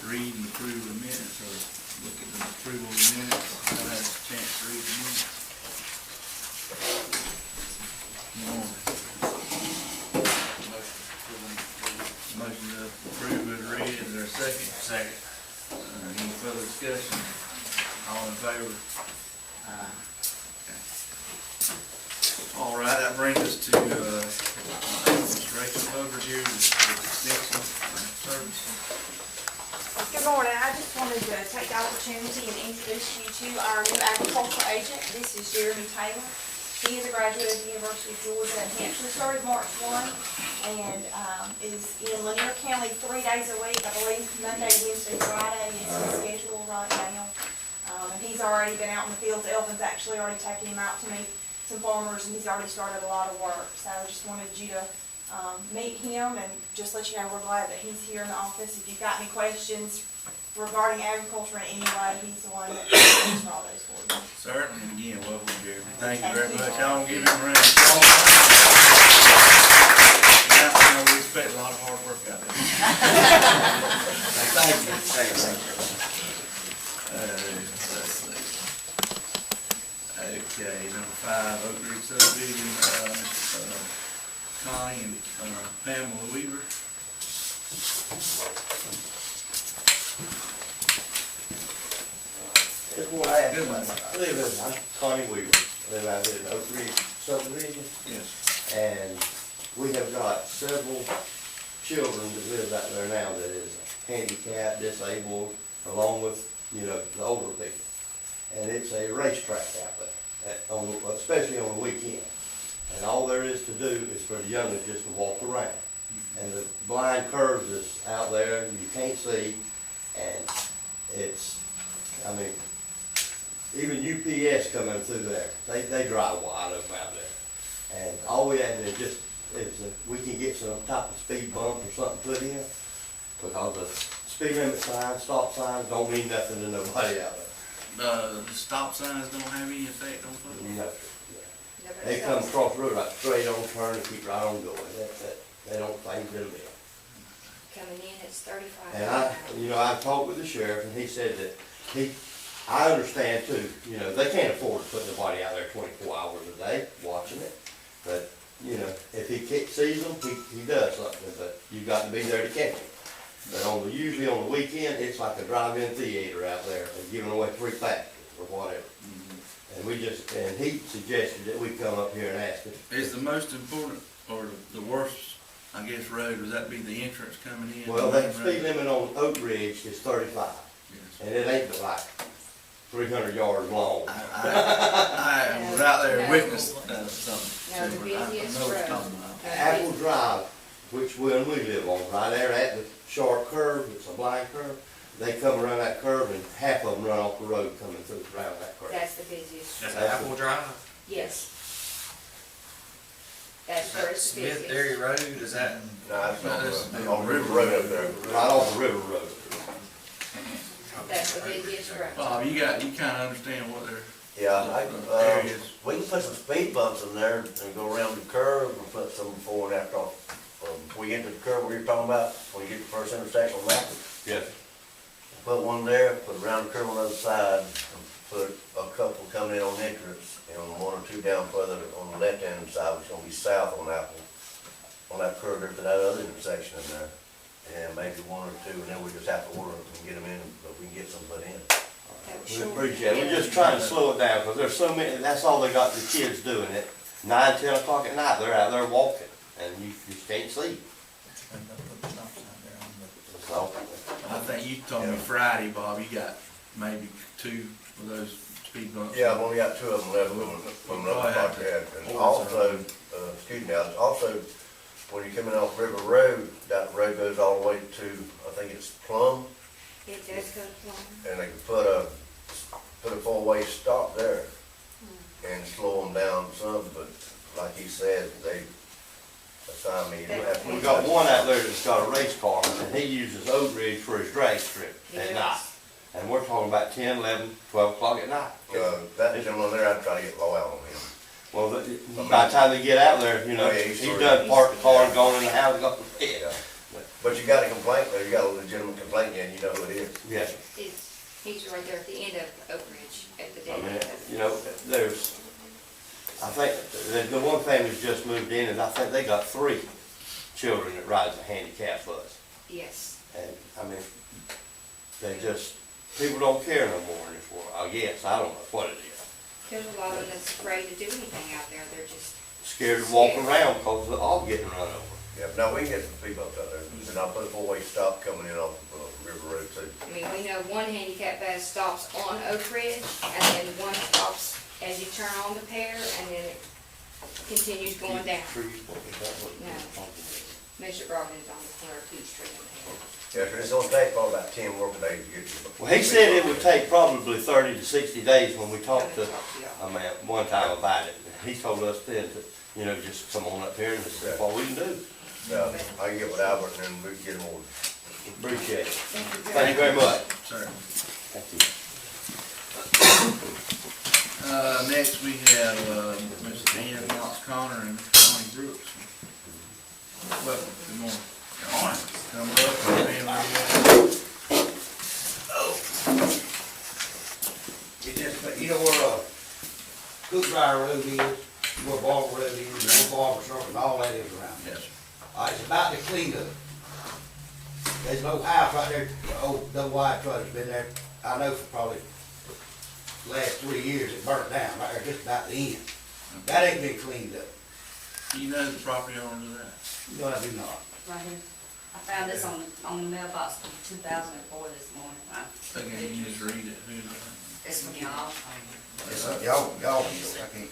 read and approve the minutes, or look at the approval of the minutes, I had a chance to read the minutes. Motion to approve is read, is there a second? Second. Any further discussion? All in favor? Aye. Okay. All right, that brings us to, Rachel over here with extension service. Good morning. I just wanted to take the opportunity and introduce you to our new agricultural agent. This is Jeremy Taylor. He is a graduate of the University of Georgia in Hampshire, started March 1, and is in Lanier County 3 days a week, I believe, Monday, Wednesday, Friday is his schedule right now. And he's already been out in the fields. Elvin's actually already taken him out to meet some farmers, and he's already started a lot of work. So I just wanted you to meet him and just let you know we're glad that he's here in the office. If you've got any questions regarding agriculture in any way, he's the one that answers all those for you. Certainly, and again, welcome, Jeremy. Thank you very much. Y'all give him a round. Now, we expect a lot of hard work out there. Thank you. Thanks. Let's see. Okay, number 5, Oak Ridge subdivision, Connie and Pamela Weaver. Here's what I asked about. I'm Connie Weaver, live out here in Oak Ridge subdivision. Yes. And we have got several children that live out there now that is handicapped, disabled, along with, the older people. And it's a racetrack out there, especially on the weekend. And all there is to do is for the youngest just to walk around. And the blind curves is out there, you can't see, and it's, even UPS coming through there, they drive wide open out there. And all we have to do is we can get some type of speed bump or something put in, because the speed limit signs, stop signs don't mean nothing to nobody out there. The stop signs don't have any effect on folks? No. They come across the road like straight on turn and keep right on going. They don't change them in. Coming in, it's 35. And I talked with the sheriff, and he said that I understand too, they can't afford to put nobody out there 24 hours a day watching it. But, if he sees them, he does something, but you've got to be there to catch him. But usually on the weekend, it's like a drive-in theater out there, and giving away free packages or whatever. And he suggested that we come up here and ask him. Is the most important, or the worst, I guess, road, would that be the entrance coming in? Well, the speed limit on Oak Ridge is 35, Yes. and it ain't but like 300 yards long. I was out there and witnessed something. No, the busiest road. Apple Drive, which we live on, right there at the sharp curve, it's a blind curve. They come around that curve, and half of them run off the road coming through around that curve. That's the busiest. That's Apple Drive? Yes. That's where it's the Smith busiest. Dairy Road, is that? No, this is On River Road up there. Right off the River Road. That's the busiest road. Bob, you kind of understand what they're, Yeah, areas. we can put some speed bumps in there and go around the curve and put some before and after. Before you get to the curve where you're talking about, when you get the first intersection on that, Yes. put one there, put around the curve on the other side, and put a couple coming in on entrance, and one or two down further on the left-hand side, which is gonna be south on Apple, on that curve there to that other intersection in there. And maybe one or two, and then we just have to order them and get them in, but we can get some put in. We appreciate it. We're just trying to slow it down, because there's so many, that's all they got the kids doing it. 9, 10 o'clock at night, they're out there walking, and you just can't see. So, I think you told me Friday, Bob, you got maybe 2 of those speed bumps. Yeah, I've only got 2 of them left from the other part there. And also, also, when you're coming off River Road, that road goes all the way to, I think it's Plum, It does go plumb. and they can put a 4-way stop there and slow them down some, but like he said, they assign me. we got one out there that's got a race car, and he uses Oak Ridge for his drag strip at night. And we're talking about 10, 11, 12 o'clock at night. That gentleman there, I'd try to get low out on him. Well, by the time they get out there, Yeah, he's done parked the car and gone in the house and got the bed. Yeah. But you got a complaint, or you got a legitimate complaint, and you know who it is. Yes, He's right there at the end of Oak Ridge, at the I dead mean, end. you know, there's, I think, the one family's just moved in, and I think they got 3 children that rides a handicap bus. Yes. And, I mean, they just, people don't care no more in this world, I guess, I don't know what it is. There's a lot of them that's afraid to do anything out there, they're just, Scared to walk around because they're all getting run over. Yeah, now we can get some speed bumps out there, and I'll put a 4-way stop coming in off River Road too. I mean, we know one handicap bus stops on Oak Ridge, and then one stops as you turn on the pair, and then it continues going down. Trees, what is that, what- No. Mr. Brogan's on the corner of Peachtree and Pear. Yeah, so it's gonna take probably about 10 working days to get you. Well, he said it would take probably 30 to 60 days when we talked to a man one time about it. He told us then to, you know, just come on up here and see what we can do. Yeah, I can get with Albert and then we can get them ordered. Appreciate it. Thank you very much. Sir. Thank you. Next we have, Mr. Dan Knox Connor and Connie Brooks. Welcome, good morning. Good morning. Come up, and then It just, you know where, Cook Drive Road is, where Barber Road is, where Barber Circle, and all that is around there. yes, It's about to clean up. There's no house right there, the old double wide truck has been there, I know for probably the last 3 years, it burnt down, right there, just about the end. That ain't been cleaned up. do you know the property owner of that? No, I do not. Right here. I found this on the mailbox from 2004 this morning. Okay, you just read it, who's that? It's from y'all. Y'all, I can't,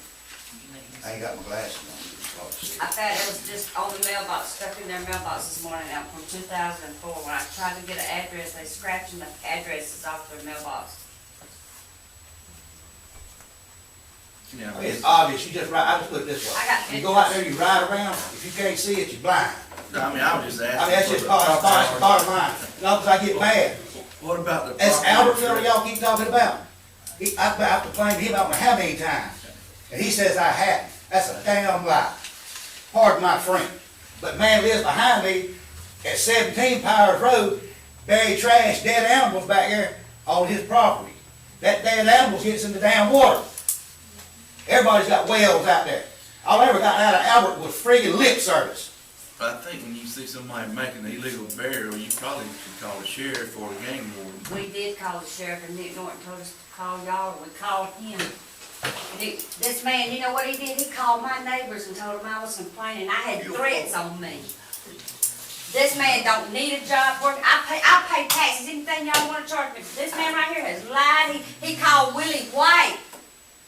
I ain't got my glasses on, it's hard to see. I found it was just on the mailbox, stuck in their mailbox this morning out from 2004. When I tried to get an address, they scratching the addresses off their mailbox. Yeah, I mean, it's obvious, you just ride, I just put it this way. I got You go out there, you ride around, if you can't see it, you're blind. I mean, I was just asking. I mean, that's just for the bottom property line, as long as I get mad. What about the? That's property Albertville owner? y'all keep talking about. I've been out to complain to him, I don't know how many times, and he says I hadn't. That's a damn lie. Pardon my French. But man lives behind me at 17 Powers Road, buried trash, dead animals back there on his property. That dead animals gets in the damn water. Everybody's got wells out there. All I ever got out of Albert was friggin' lip service. I think when you see somebody making an illegal burial, you probably should call the sheriff or the game warden. We did call the sheriff, and Nick Norton told us to call y'all, and we called him. And this man, you know what he did? He called my neighbors and told them I was complaining. I had threats on me. This man don't need a job work. I pay taxes, anything y'all wanna charge me. This man right here has lied. He called Willie White,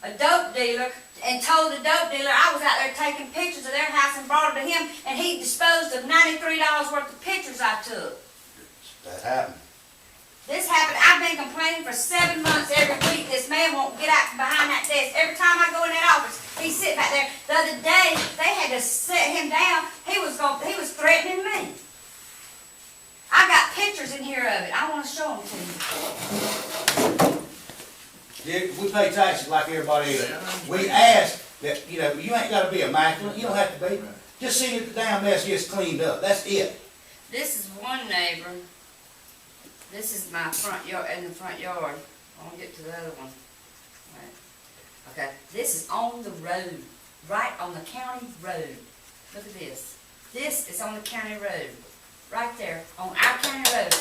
a dope dealer, and told the dope dealer I was out there taking pictures of their house and brought them to him, and he disposed of $93 worth of pictures I took. That happened. This happened, I've been complaining for 7 months every week. This man won't get out from behind that desk. Every time I go in that office, he's sitting back there. The other day, they had to sit him down. He was threatening me. I got pictures in here of it. I want to show them to you. Yeah, we pay taxes like everybody else. We ask that, you know, you ain't gotta be immaculate, you don't have to be. Just see that the damn mess gets cleaned up, that's it. This is one neighbor. This is my front yard, in the front yard. I'll get to the other one. Right. Okay, this is on the road, right on the county road. Look at this. This is on the county road, right there, on our county road.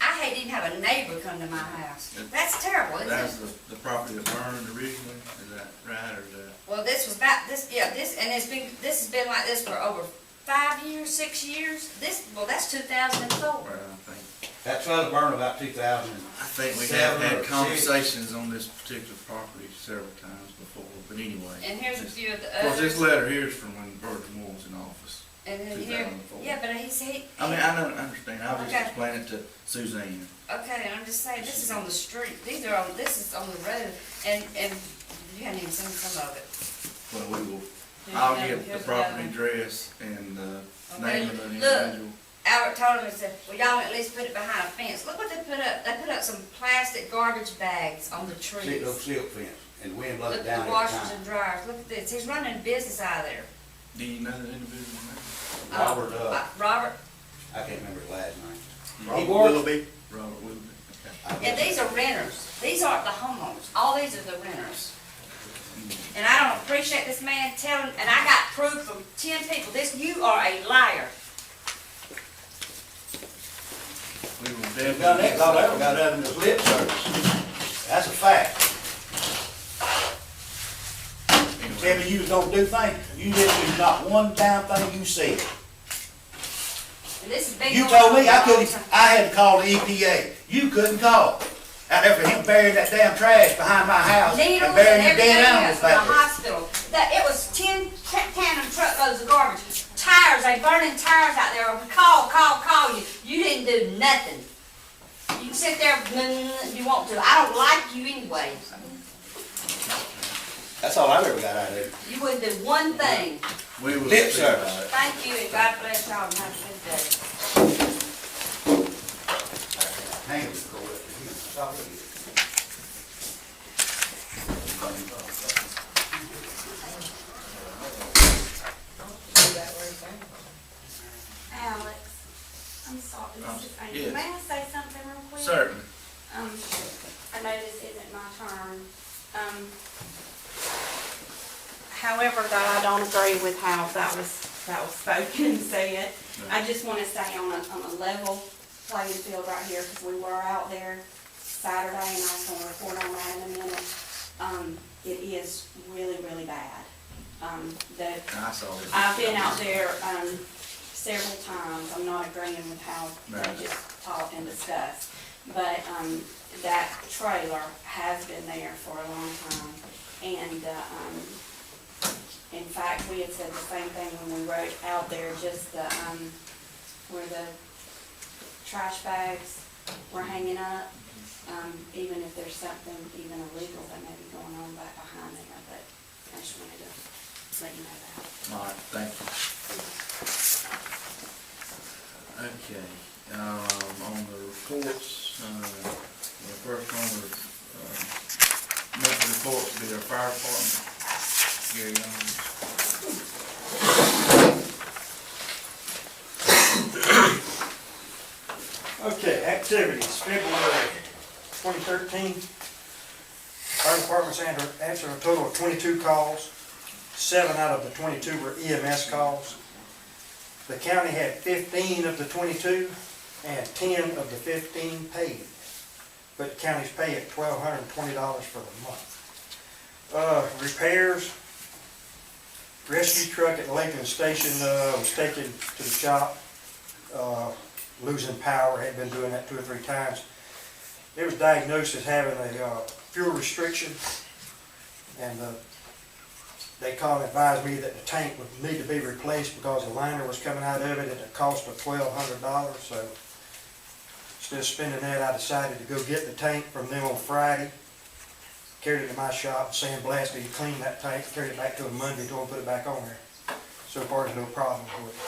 I hate to even have a neighbor come to my house. That's terrible, isn't That's it? the property that burned originally, is that right, or is that? Well, this was about, this has been like this for over 5 years, 6 years. That's 2004. Well, I think, That trailer burned about 2000. I think we have Seven or had six. conversations on this particular property several times before, but anyway. And here's a few of the Of course, this others. letter here is from when Burton Moore was in office. And then here, 2004. yeah, but he said, I mean, I understand, I was Okay. just explaining it to Suzanne. okay, I'm just saying, this is on the street, this is on the road, and you haven't even seen some of it. Well, we will, Here's I'll another- get the here's property another. address and the Okay, name of the look. individual. Albert told him, he said, well, y'all at least put it behind a fence. Look what they put up. They put up some plastic garbage bags on the trees. No silk fence, and the wind blows Look it at down the every washers time. and dryers. Look at this. He's running a business out of there. Do you know the individual's name? Robert, Robert, I can't remember his last name. He Robert worked, Willoughby. Robert Willoughby, okay. And these are renters. These aren't the homeowners. All these are the renters. And I don't appreciate this man telling, and I got proof from 10 people, you are a liar. We will he done that, definitely. all that got out of his lip service. That's a fact. Tell Anyway, me you was gonna do things, you didn't do not one damn thing you said. And this has been You going told on me for a I long couldn't, time. I had to call the EPA. You couldn't call. Out there for him burying that damn trash behind my house and Needles and burying the everything dead else animals from the back there. hospital. That, it was 10 tandem truckloads of garbage. Tires, they burning tires out there. Call you. You didn't do nothing. You can sit there if you want to. I don't like you anyway. That's all I ever got out of it. You wouldn't do one thing. we will Lip see service. about it. Thank you, and God bless y'all, and have a good day. Hang it, go with it. That's all it is. Alex, I'm sorry, this is Amy. Yes. May I say something real quick? Certainly. I know this isn't my turn. However, though, I don't agree with how that was spoken and said. I just want to stay on a level playing field right here, because we were out there Saturday, and I was going to report on that in a minute. It is really, really bad. I saw it. I've been out there, several times. I'm not agreeing with how Right. they just talked and discussed. But, that trailer has been there for a long time. And, in fact, we had said the same thing when we rode out there, just the, where the trash bags were hanging up. Even if there's something even illegal that may be going on back behind there, but I just wanted to let you know that. All right, thank you. Okay, on the reports, the first one was, monthly reports will be our fire department. Gary Young. Okay, activities, February 2013. Fire department's answered a total of 22 calls. 7 out of the 22 were EMS calls. The county had 15 of the 22 and 10 of the 15 paid. But the county's pay at $1,220 for the month. Repairs. Rescue truck at Lakeland Station was taken to the shop. Losing power, had been doing that 2 or 3 times. It was diagnosed as having a fuel restriction, and they called and advised me that the tank would need to be replaced because the liner was coming out of it at a cost of $1,200. So instead of spending that, I decided to go get the tank from them on Friday, carried it to my shop, sandblasted it, cleaned that tank, carried it back to them Monday, told them to put it back on there. So far, there's no problem with it.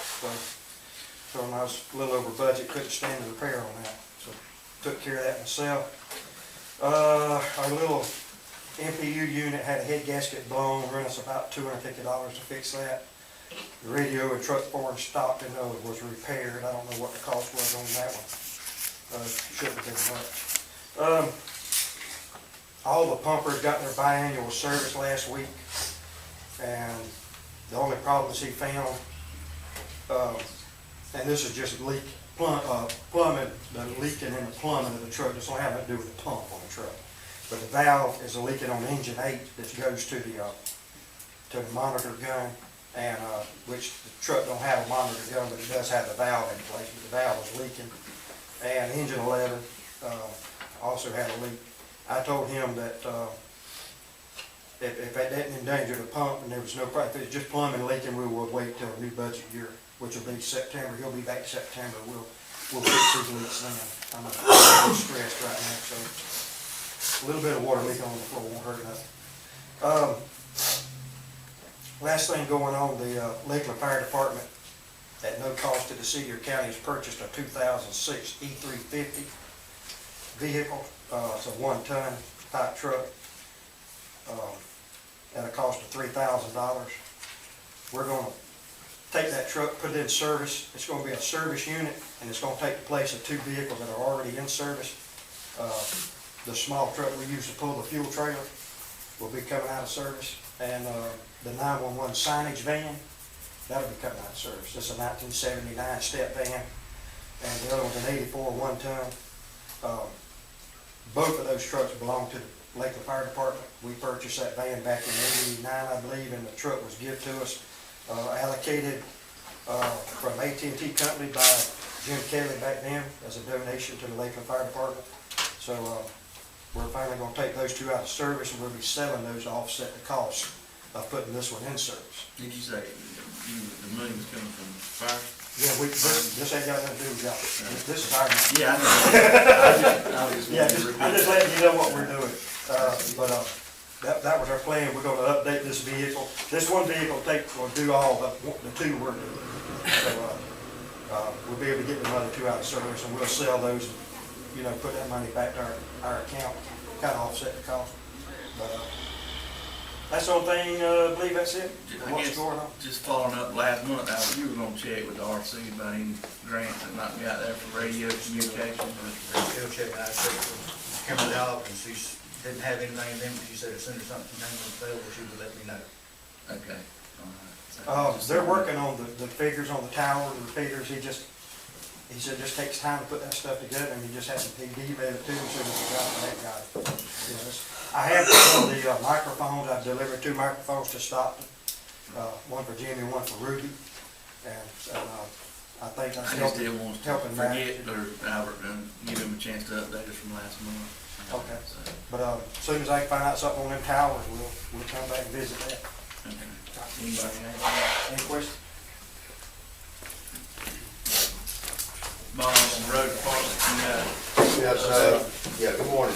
So when I was a little over budget, couldn't stand the repair on that, so took care of that myself. Our little MPU unit had a head gasket blown, ran us about $250 to fix that. The radio and truck board in Stockton was repaired. I don't know what the cost was on that one. Shouldn't have been much. All the pumpers got their biannual service last week, and the only problems he found, and this is just plumbing, the leaking in the plumbing of the truck. This don't have nothing to do with the pump on the truck. But the valve is leaking on engine 8 that goes to the monitor gun, and which the truck don't have a monitor gun, but it does have the valve in place. But the valve is leaking, and engine 11 also had a leak. I told him that if that didn't endanger the pump and there was no problem, if it's just plumbing leaking, we will wait till a new budget year, which will be September. He'll be back in September. We'll fix his leaks then. I'm a little stressed right now, so a little bit of water leak on the floor won't hurt nothing. Last thing going on, the Lakeland Fire Department, at no cost to the city or county, has purchased a 2006 E350 vehicle. It's a 1-ton type truck at a cost of $3,000. We're going to take that truck, put it in service. It's gonna be a service unit, and it's gonna take the place of 2 vehicles that are already in service. The small truck we use to pull the fuel trailer will be coming out of service, and the 911 signage van, that'll be coming out of service. It's a 1979 step van, and the other one's an 84 one-ton. Both of those trucks belong to the Lakeland Fire Department. We purchased that van back in '89, I believe, and the truck was given to us, allocated from AT&T Company by Jim Kelly back then as a donation to the Lakeland Fire Department. So we're finally gonna take those 2 out of service, and we'll be selling those to offset the cost of putting this one in service. Did you say the money was coming from fire? Yeah, this ain't got nothing to do with y'all. This is our money. Yeah, I know. I was just Yeah, wanting to I'm just repeat. letting you know what we're doing. That was our plan. We're gonna update this vehicle. This one vehicle will do all the 2 we're doing. So, we'll be able to get the other 2 out of service, and we'll sell those, you know, put that money back to our account, kind of offset the cost. But, that's the only thing, I believe that's it. I What's guess, going on? just following up last month, you were gonna check with the RC about any grants that might be out there for radio communication. Still checking, I checked with Kimberly Hall, and she didn't have anything in them, but she said as soon as something came available, she would let me know. Okay, all right. So, They're working on the figures on the tower, the repeaters. He said it just takes time to put that stuff together, and he emailed it to me, so he got it. You know, I have some of the microphones. I've delivered 2 microphones to Stockton, one for Jimmy and one for Ruby, and I think that's I just didn't want to helping Matt. forget, or Albert, give him a chance to update us from last month. Okay. So, But as soon as I can find out something on them towers, we'll come back and visit that. okay. Anybody have anything? Any questions? Bob, on the road department, you got Yes, yeah, good morning.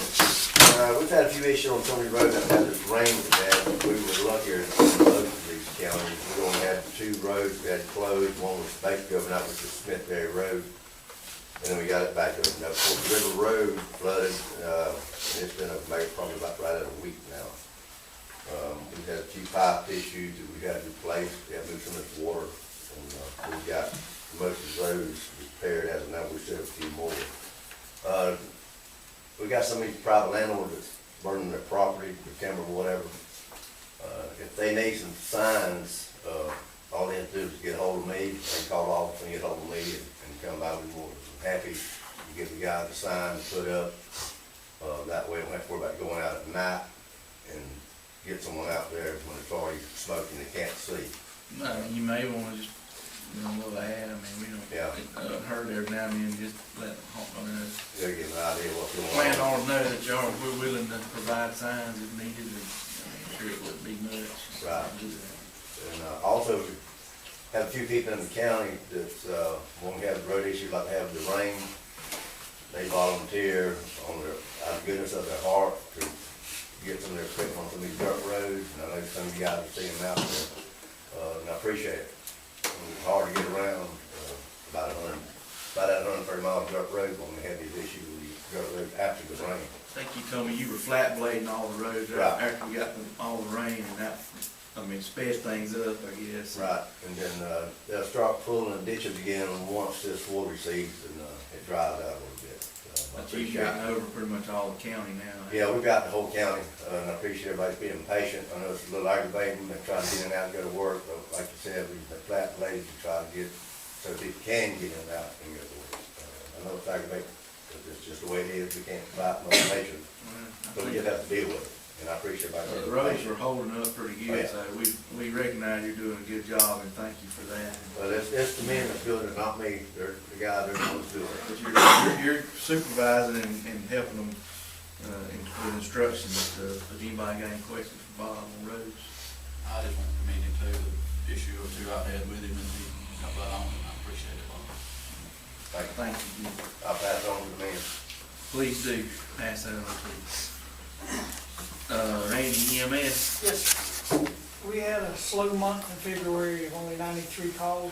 We've had a few issues on some of these roads. I've had this rain we've had. We were luckier in most of these counties. We only had 2 roads we had closed. One was basically open up, which was Smithberry Road. And then we got it back open up. Of course, River Road flooded, and it's been probably about right at a week now. We've had a few pipe issues that we had to replace. We had to move some of this water. And we've got most of those repaired as of now. We still have a few more. We got some of these private landlords that's burning their property, their timber, whatever. If they need some signs, all they have to do is get hold of me, they call the office and get hold of me and come by. We're more than happy to get the guy the sign to put up. That way we don't have to worry about going out at night and get someone out there when it's already smoking, they can't see. no, you may wanna just, little ad, I mean, we don't, Yeah. it hurt every now and then, just let them, They'll get an idea what's going on. landowners know that we're willing to provide signs if needed, and I'm sure it wouldn't be much. Right. Do that. And also, we have a few people in the county that's, when we have the road issues like we have the rain, they volunteer on their, out of the goodness of their heart to get some of their equipment on some of these dirt roads. And I know some of you guys have seen them out there, and I appreciate it. It's hard to get around, about 130 miles of dirt road when we had these issues with these dirt roads after the rain. I think you told me you were flat blading all the roads Right. after we got all the rain, and that, sped things up, I guess. Right, and then, they'll start pulling the ditches again once this water recedes and, it dries out a little bit. So I But you've appreciate gotten over pretty much all the county now. Yeah, we've got the whole county, and I appreciate everybody being patient. I know it's a little aggravating, but trying to get in and out and go to work, but like you said, we've been flat blades to try to get, so people can get in and out and go to work. I know it's aggravating, but it's just the way it is. We can't fight Mother Nature, Well, I so we think just have to deal with it, and I appreciate everybody the being roads patient. are holding up pretty Oh, good, yeah. so we recognize you're doing a good job, and thank you for that. But it's the men that's doing it, not me. They're the guys, they're the ones doing it. But you're supervising and helping them, with instructions and stuff. If anybody got any questions for Bob on roads? I just want to commend him too, the issue or 2 I had with him, and he got that on, and I appreciate it, Bob. Thank you. Thank you. I'll pass it on to the men. Please do, pass that on to Randy EMS. Yes, we had a slow month in February of only 93 calls.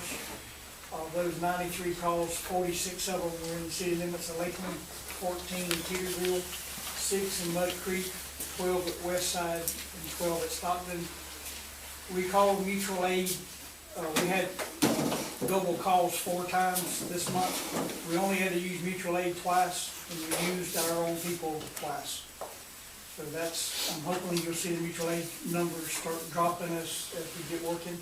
Of those 93 calls, 46 of them were in the city limits of Lakeland, 14 in Petersville, 6 in Mud Creek, 12 at Westside, and 12 at Stockton. We called mutual aid. We had double calls 4 times this month. We only had to use mutual aid twice, and we used our own people twice. So that's, I'm hoping you'll see the mutual aid numbers start dropping as we get working.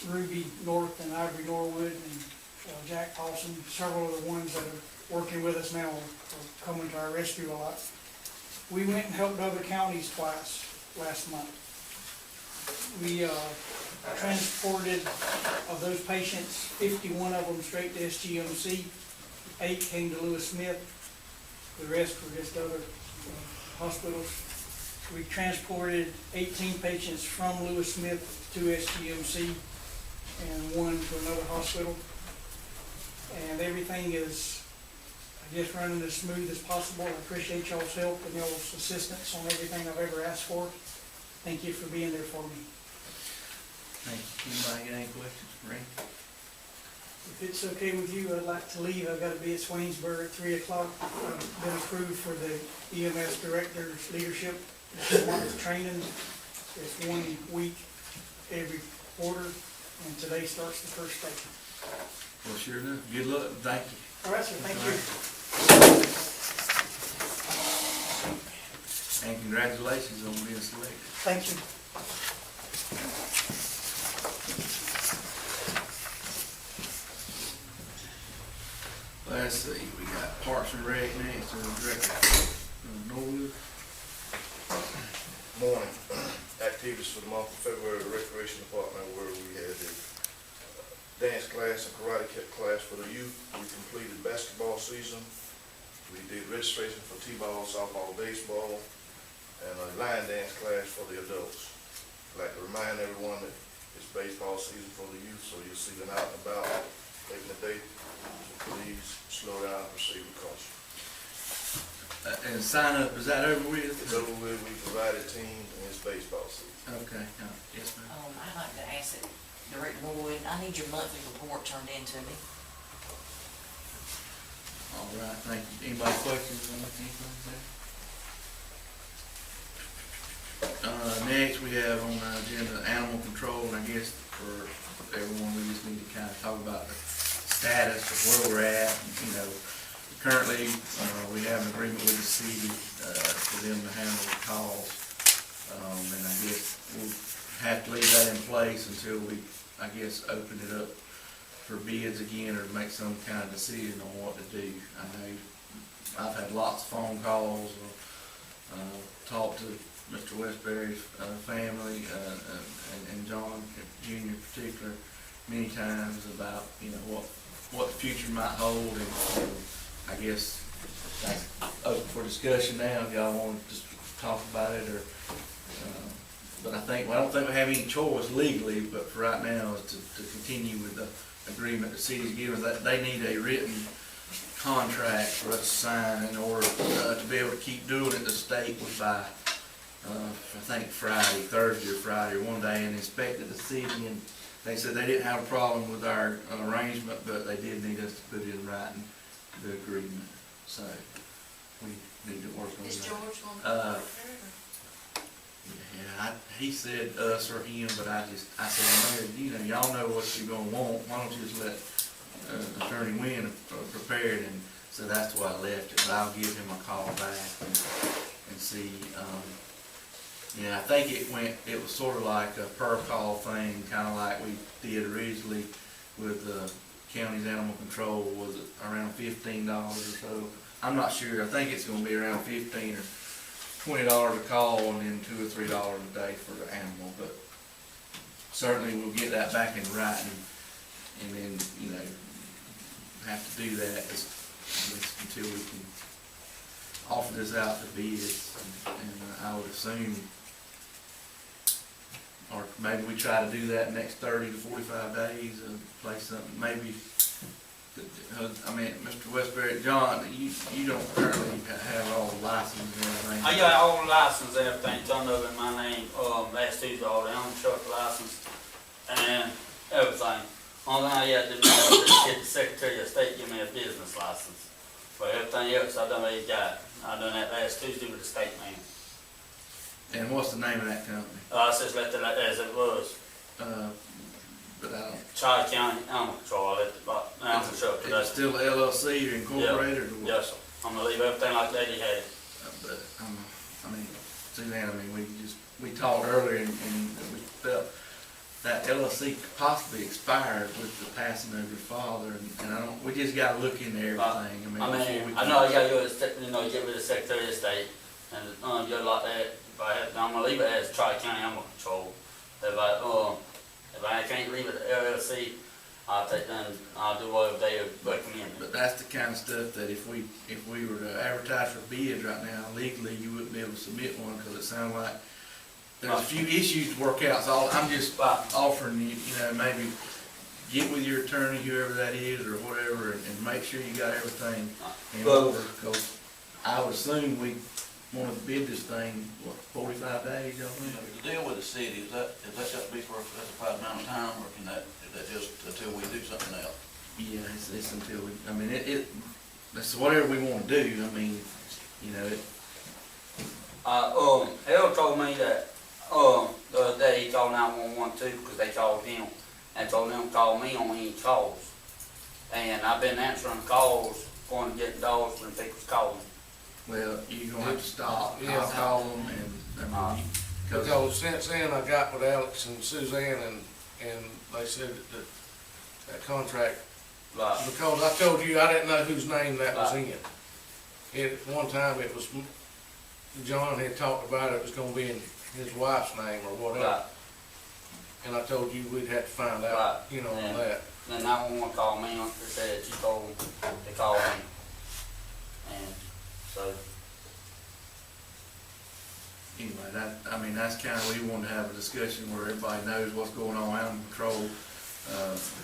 Ruby North and Ivory Norwood and Jack Paulson, several of the ones that are working with us now are coming to our rescue a lot. We went and helped other counties twice last month. We transported, of those patients, 51 of them straight to SGMC, 8 came to Lewis Smith, the rest were just other hospitals. We transported 18 patients from Lewis Smith to SGMC and 1 to another hospital. And everything is, I guess, running as smooth as possible. I appreciate y'all's help and y'all's assistance on everything I've ever asked for. Thank you for being there for me. Thank you. Anybody got any questions for Ray? If it's okay with you, I'd like to leave. I've got to be at Swainsburg at 3 o'clock. I've been approved for the EMS director's leadership. It's training. It's 1 week every quarter, and today starts the first day. Well, sure enough. Good luck. Thank you. All right, sir, thank you. And congratulations on being selected. Thank you. Let's see, we got Parks and Rec next, and Director Norwood. Morning. Activities for the month of February, the Recreation Department, where we had a dance class and karate class for the youth. We completed basketball season. We did registration for t-ball, softball, baseball, and a line dance class for the adults. I'd like to remind everyone that it's baseball season for the youth, so you'll see them out and about taking the date. So please slow down and proceed with caution. And sign up, is that over with? It's over with. We provided teams, and it's baseball season. Okay, yes, ma'am. I'd like to ask that Director Norwood, I need your monthly report turned in to me. All right, thank you. Anybody questions on anything there? Next, we have on the agenda animal control, and I guess for everyone, we just need to kind of talk about the status of where we're at. You know, currently, we have an agreement with the city for them to handle the calls, and I guess we'll have to leave that in place until we, I guess, open it up for bids again or make some kind of decision on what to do. I know I've had lots of phone calls, talked to Mr. Westbury's family and John Jr. in particular many times about, you know, what the future might hold, and I guess that's open for discussion now if y'all want to just talk about it, or but I don't think we have any choice legally, but for right now is to continue with the agreement the city's given us. That they need a written contract for us to sign in order to be able to keep doing it. The state was by I think Thursday or Friday, or one day, and inspected the city, and they said they didn't have a problem with our arrangement, but they did need us to put in writing the agreement. So we need to work on that. Is George going to work there? Yeah, he said us or him, but I said, Mayor, you know, y'all know what you're gonna want. Why don't you just let Attorney Wynn prepare it? And so that's why I left it. But I'll give him a call back and see. Yeah, I think it was sort of like a per call thing, kind of like we did originally with the county's animal control. Was it around $15 or so? I'm not sure. I think it's gonna be around $15 or $20 a call, and then $2 or $3 a day for the animal. But certainly we'll get that back in writing, and then, you know, have to do that at least until we can offer this out to bids. And I would assume, or maybe we try to do that next 30 to 45 days and place something. Maybe, I mean, Mr. Westbury, John, you don't currently have all the licenses and everything. I got all the license and everything turned over in my name, last Tuesday, all the animal truck license and everything. Only thing I got to do now is just get the Secretary of State give me a business license. But everything else I done already got. I done that last Tuesday with the state man. And what's the name of that company? I just left it like as it was. but I don't, Tri-County Animal Control, I let the animal shelter, it's that's, still LLC or incorporated or what? yes, sir. I'm gonna leave everything like that he had it. But, I mean, Suzanne, I mean, we talked earlier and we felt that LLC could possibly expired with the passing of your father, and we just gotta look into everything, I mean. before we I know I can- gotta go to, get rid of the Secretary of State, and, go like that, if I have, I'm gonna leave it as Tri-County Animal Control. If I can't leave it LLC, I'll do whatever they recommend. But that's the kind of stuff that if we were to advertise for bids right now, legally, you wouldn't be able to submit one, because it sounds like there's a few issues to work out, so I'm just offering you, maybe get with your attorney, whoever that is, or whatever, and make sure you got everything in order, because I would assume we wanted to bid this thing, 45 days, y'all You think? know, the deal with the city, is that got to be for a specified amount of time, or is that just until we do something else? Yeah, it's until we, I mean, that's whatever we want to do, I mean, Harold told me that, the other day he called 911 too, because they called him, and told him to call me on any calls. And I've been answering calls, going to get dogs when people's calling. well, you're gonna have to stop, Yeah. I'll call them, and, I mean, Because since then, I got with Alex and Suzanne, and they said that contract, Like, because I told you, I didn't know whose name that was Right. in. One time it was, John had talked about it was gonna be in his wife's name or whatever. like, And I told you we'd have to find out, Right. on Yeah. that. then 911 called me, and they said that you told them to call me. And so, anyway, that's kind of, we want to have a discussion where everybody knows what's going on, animal control,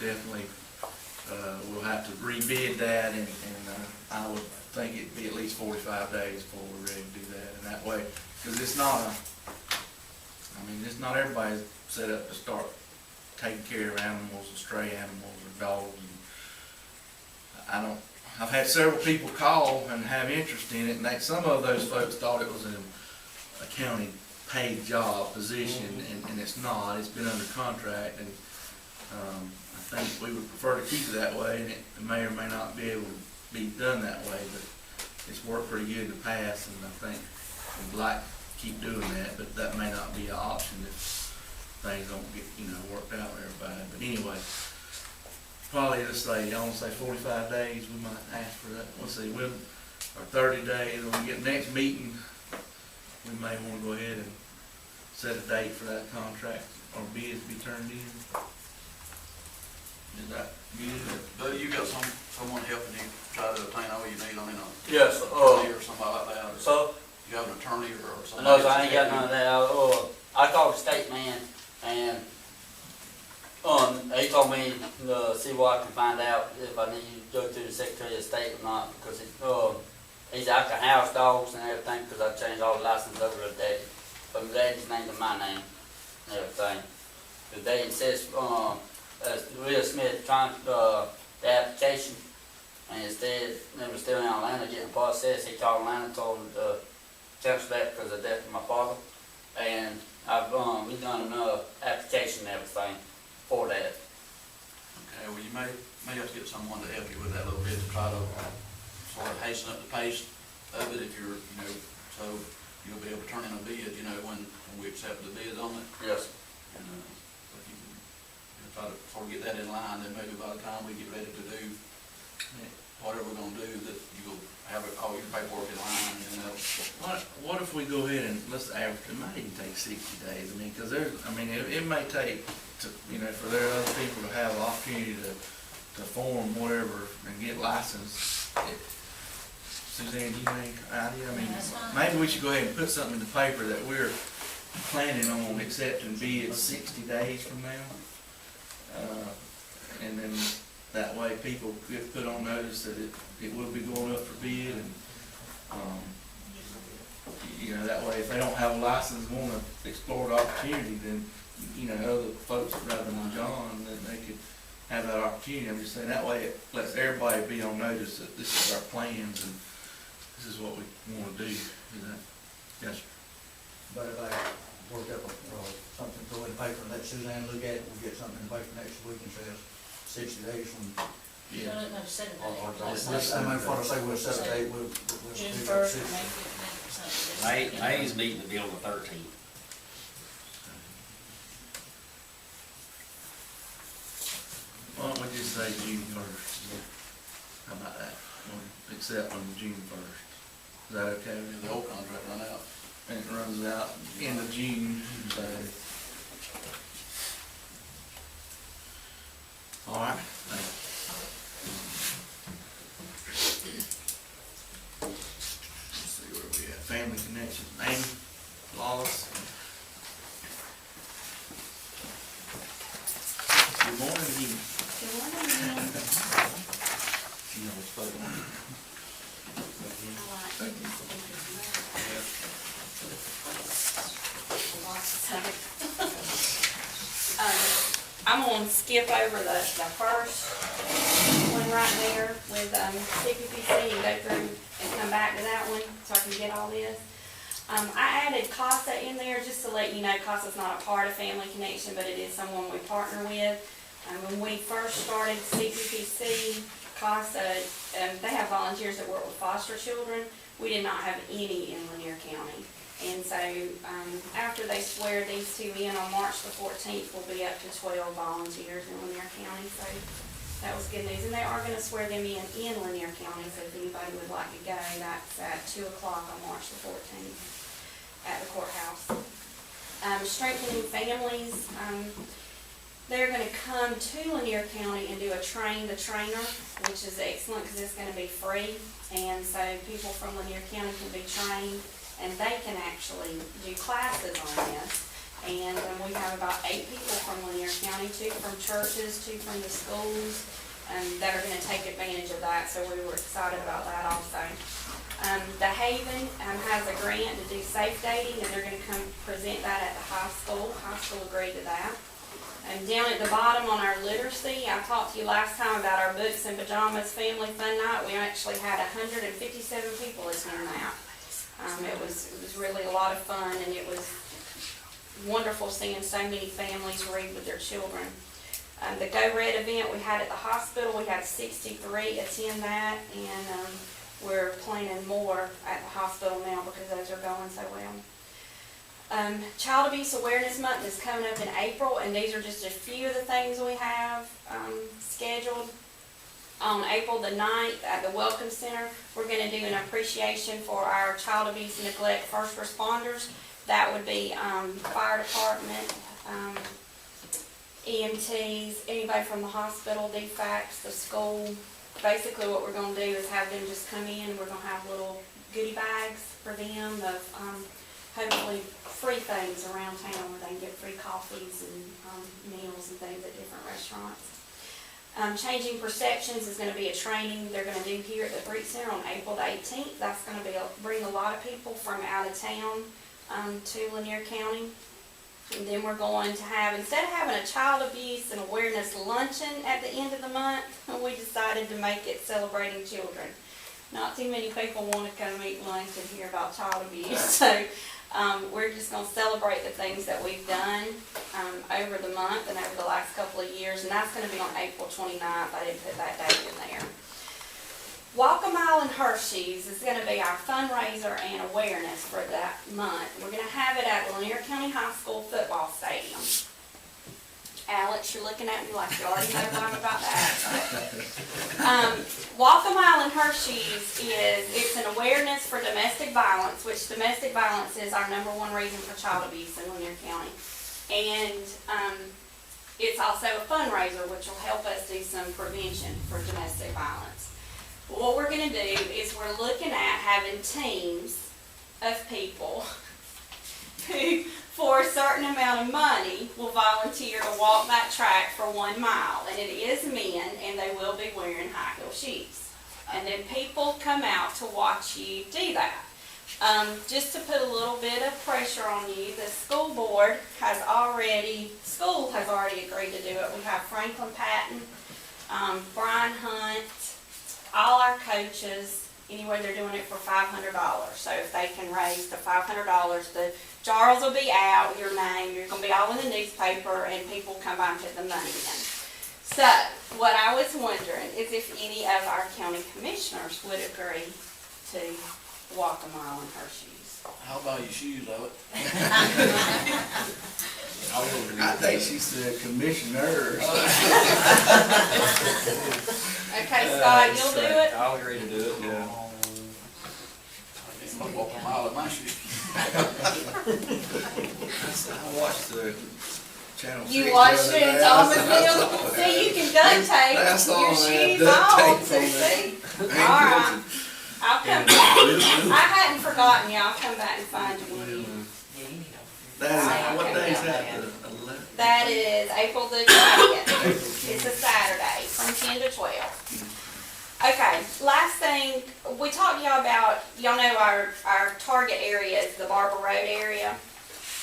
definitely, we'll have to rebid that, and I would think it'd be at least 45 days before we're ready to do that, and that way, because it's not everybody's set up to start taking care of animals, and stray animals, or dogs, and I've had several people call and have interest in it, and some of those folks thought it was a county paid job position, and it's not, it's been under contract, and, I think we would prefer to keep it that way, and it may or may not be able to be done that way, but it's worked pretty good in the past, and I think we'd like to keep doing that, but that may not be an option if things don't get, worked out with everybody, but anyway, probably let's say, I want to say 45 days, we might ask for that, let's see, or 30 days, when we get next meeting, we may want to go ahead and set a date for that contract or bids to be turned in. Is that good? Buddy, you got someone helping you try to obtain all you need, yes, attorney or somebody like that, or so, you have an attorney or something? no, I ain't got none of that. I called the state man, and he told me to see what I can find out if I need to go through the Secretary of State or not, because he's out to house dogs and everything, because I changed all the licenses over to Daddy, from Daddy's name to my name and everything. The Daddy says, Will Smith trying the application, and instead it was still in Atlanta getting processed. He called Atlanta, told him to cancel that because of the death of my father, and we done another application and everything for that. Okay, well, you may have to get someone to help you with that a little bit, to try to sort of hasten up the pace of it, if you're, so you'll be able to turn in a bid, when we accept the bids on it. Yes. And, if you can, try to sort of get that in line, then maybe by the time we get ready to do whatever we're gonna do, that you'll have all your paperwork in line, and that'll. What if we go ahead and let's average, it might even take 60 days, because it may take, for there are other people to have the opportunity to form whatever and get licensed. Suzanne, do you have any idea? That's fine. Maybe we should go ahead and put something in the paper that we're planning on accepting bids 60 days from now. And then that way people get put on notice that it will be going up for bid, and, that way if they don't have a license, want to explore the opportunity, then, other folks rather than John, then they could have that opportunity. I'm just saying, that way it lets everybody be on notice that this is our plans and this is what we want to do. Is that, yes, sir. But if I work up something going paper and let Suzanne look at it, we'll get something in the paper next week and says 60 days from, Yeah. No, no, set it or, up. I mean, what I say, we'll set a date, we'll June pick up 1st, 60. May 15th, something. May's meeting to be on the 13th. Why don't we just say June first? How about that? We'll accept on June first. Is that okay? The old contract run out. And it runs out end of June, so. All right. Let's see where we at. Family Connection. Amy, Lawless. Good morning again. Good morning. She almost spoke on it. Thank you. I'm gonna skip over the first one right there with, CPPC and go through and come back to that one so I can get all this. I added CASA in there just to let you know CASA's not a part of Family Connection, but it is someone we partner with. When we first started CPPC, CASA, they have volunteers that work with foster children. We did not have any in Lanier County. And so, after they swear these two in on March the 14th, we'll be up to 12 volunteers in Lanier County, so that was good news. And they are gonna swear them in Lanier County, so if anybody would like to go, that's at 2 o'clock on March the 14th at the courthouse. Strengthening families, they're gonna come to Lanier County and do a train the trainer, which is excellent because it's gonna be free. And so people from Lanier County can be trained, and they can actually do classes on this. And we have about 8 people from Lanier County, 2 from churches, 2 from the schools, that are gonna take advantage of that, so we were excited about that also. The Haven has a grant to do safe dating, and they're gonna come present that at the high school. High school agreed to that. And down at the bottom on our literacy, I talked to you last time about our Books and Pajamas Family Fun Night. We actually had 157 people attend that. It was really a lot of fun, and it was wonderful seeing so many families read with their children. The Go Red event we had at the hospital, we had 63 attend that, and we're planning more at the hospital now because those are going so well. Child Abuse Awareness Month is coming up in April, and these are just a few of the things we have scheduled. On April the 9th at the Welcome Center, we're going to do an appreciation for our child abuse and neglect first responders. That would be fire department, EMTs, anybody from the hospital, DFACs, the school. Basically what we're going to do is have them just come in. We're going to have little goodie bags for them of hopefully free things around town where they can get free coffees and meals and things at different restaurants. Changing Perceptions is going to be a training they're going to do here at the Freak Center on April the 18th. That's going to bring a lot of people from out of town to Lanier County. And then we're going to have, instead of having a child abuse and awareness luncheon at the end of the month, we decided to make it celebrating children. Not too many people want to come eat lunch and hear about child abuse, so we're just going to celebrate the things that we've done over the month and over the last couple of years, and that's going to be on April 29th. I didn't put that date in there. Walk a Mile in Hershey's is going to be our fundraiser and awareness for that month. We're going to have it at the Lanier County High School football stadium. Alex, you're looking at me like you already know what I'm about to ask. Walk a Mile in Hershey's it's an awareness for domestic violence, which domestic violence is our #1 reason for child abuse in Lanier County. And it's also a fundraiser, which will help us do some prevention for domestic violence. What we're going to do is we're looking at having teams of people who, for a certain amount of money, will volunteer to walk that track for 1 mile. And it is men, and they will be wearing high heel shoes. And then people come out to watch you do that. Just to put a little bit of pressure on you, the school board has already agreed to do it. We have Franklin Patton, Brian Hunt, all our coaches, Anyway, they're doing it for $500. So if they can raise the $500, the jars will be out, your name, you're gonna be all in the newspaper, and people come by and put the money in. So, what I was wondering is if any of our county commissioners would agree to walk a mile in her shoes. How about your shoes, of it? I think she said commissioners. Okay, Scott, you'll do it? I'll agree to do it, yeah. I'm gonna walk a mile in my shoes. I watched the Channel 6. You watched the it, other it's day. on the film. See, you can duct That's tape all your I had, shoes duct on, tape so on see. there. All right, I'll come back. That I hadn't forgotten you, I'll come back and find you. is, what day is that? The 11th? That is April the 20th. It's a Saturday from 10 to 12. Okay, last thing, we talked to y'all about, y'all know our target area is the Barber Road area.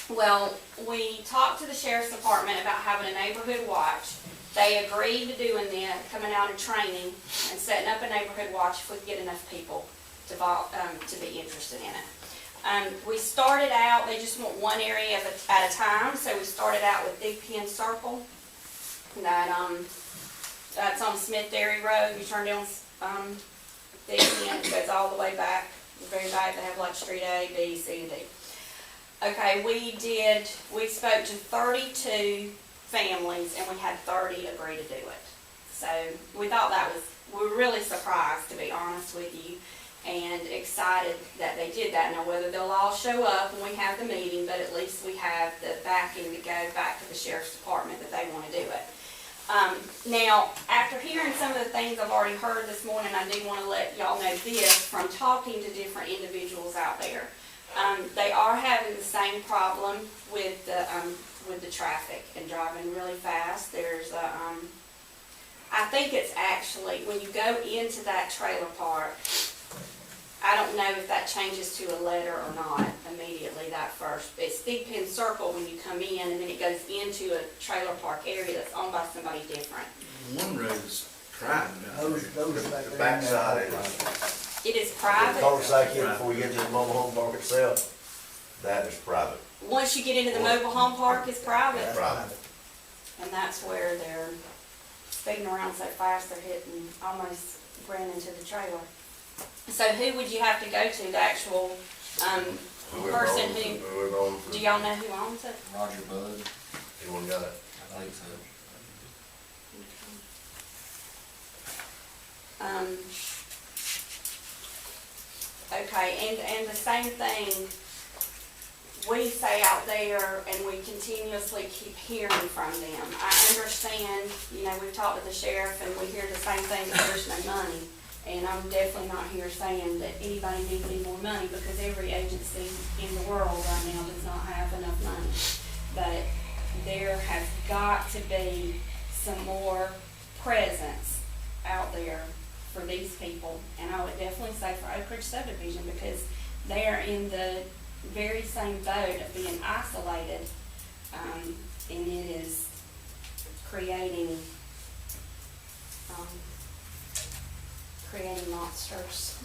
Well, we talked to the sheriff's department about having a neighborhood watch. They agreed to doing that, coming out and training and setting up a neighborhood watch if we could get enough people to be interested in it. We started out, they just want one area at a time, so we started out with Big Pen Circle. That's on Smith Dairy Road. You turn down Big Pen, it goes all the way back. The very back, they have like Street A, B, C, and D. Okay, we spoke to 32 families, and we had 30 agree to do it. So we thought we were really surprised, to be honest with you, and excited that they did that. Now, whether they'll all show up when we have the meeting, but at least we have the backing to go back to the sheriff's department that they want to do it. Now, after hearing some of the things I've already heard this morning, I do want to let y'all know this from talking to different individuals out there. They are having the same problem with the traffic and driving really fast. There's I think it's actually, when you go into that trailer park, I don't know if that changes to a letter or not immediately that first. It's Big Pen Circle when you come in, and then it goes into a trailer park area that's owned by somebody different. One road is private. The backside is, It is the private. cul-de-sac in before you get to the mobile home park itself, that is private. Once you get into the mobile home park, it's private. Private. And that's where they're speeding around so fast, they're almost ran into the trailer. So who would you have to go to, the actual, person who, do y'all know who owns it? Roger Bud, Anyone got it? I think so. Okay, and the same thing we say out there, and we continuously keep hearing from them. I understand, we've talked to the sheriff, and we hear the same thing, that there's no money. And I'm definitely not here saying that anybody needs any more money, because every agency in the world right now does not have enough money. But there has got to be some more presence out there for these people. And I would definitely say for Oak Ridge subdivision, because they are in the very same boat of being isolated, and it is creating monsters.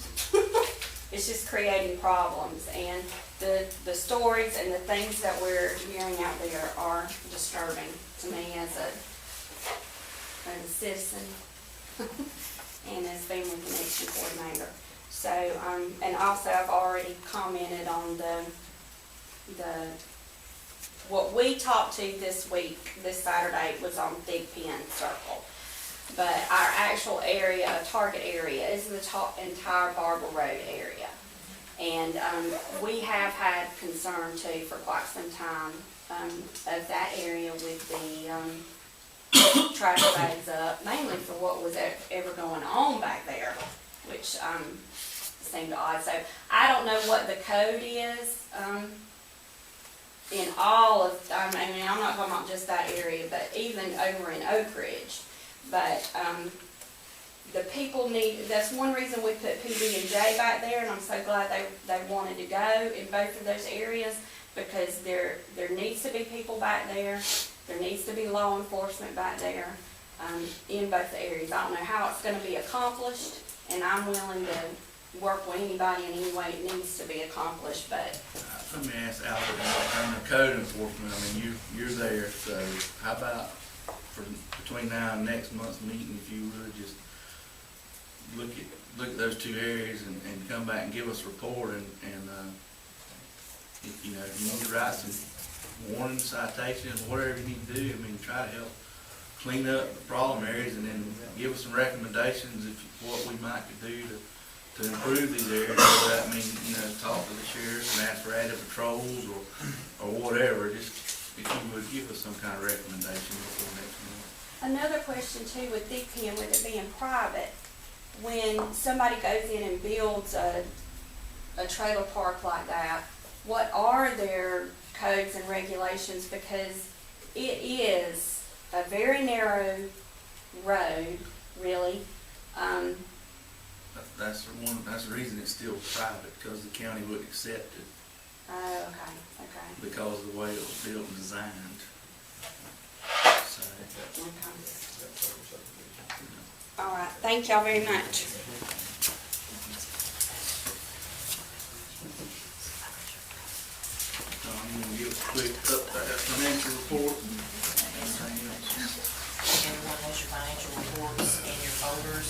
It's just creating problems, and the stories and the things that we're hearing out there are disturbing to me as a citizen and as family connection coordinator. So, and also I've already commented on what we talked to this week, this Saturday, was on Big Pen Circle. But our actual area, target area, is the entire Barber Road area. And we have had concern too for quite some time of that area with the trash bags up, mainly for what was ever going on back there, which seemed odd. So I don't know what the code is in all of, I mean, I'm not talking about just that area, but even over in Oak Ridge. But the people that's one reason we put PB&J back there, and I'm so glad they wanted to go in both of those areas, because there needs to be people back there. There needs to be law enforcement back there in both the areas. I don't know how it's going to be accomplished, and I'm willing work with anybody in any way it needs to be accomplished, but Let me ask Albert, on the code enforcement, I mean, you're there, so how about for between now and next month's meeting, if you would just look at those two areas and come back and give us a report and if, you know, if you need to write some warning citations, whatever you need to do, I mean, try to help clean up the problem areas and then give us some recommendations if what we might could do to improve these areas. Whether that means, you know, talk to the sheriff and ask for added patrols or whatever. Just if you would give us some kind of recommendation before next month. another question too with DPM, with it being private, when somebody goes in and builds a trailer park like that, what are their codes and regulations? Because it is a very narrow road, really. That's the reason it's still private, because the county wouldn't accept it Oh, okay. because of the way it was built and designed. So, Okay. All right, thank y'all very much. I'm gonna give a quick financial report and anything else. Everyone has your financial reports in your folders.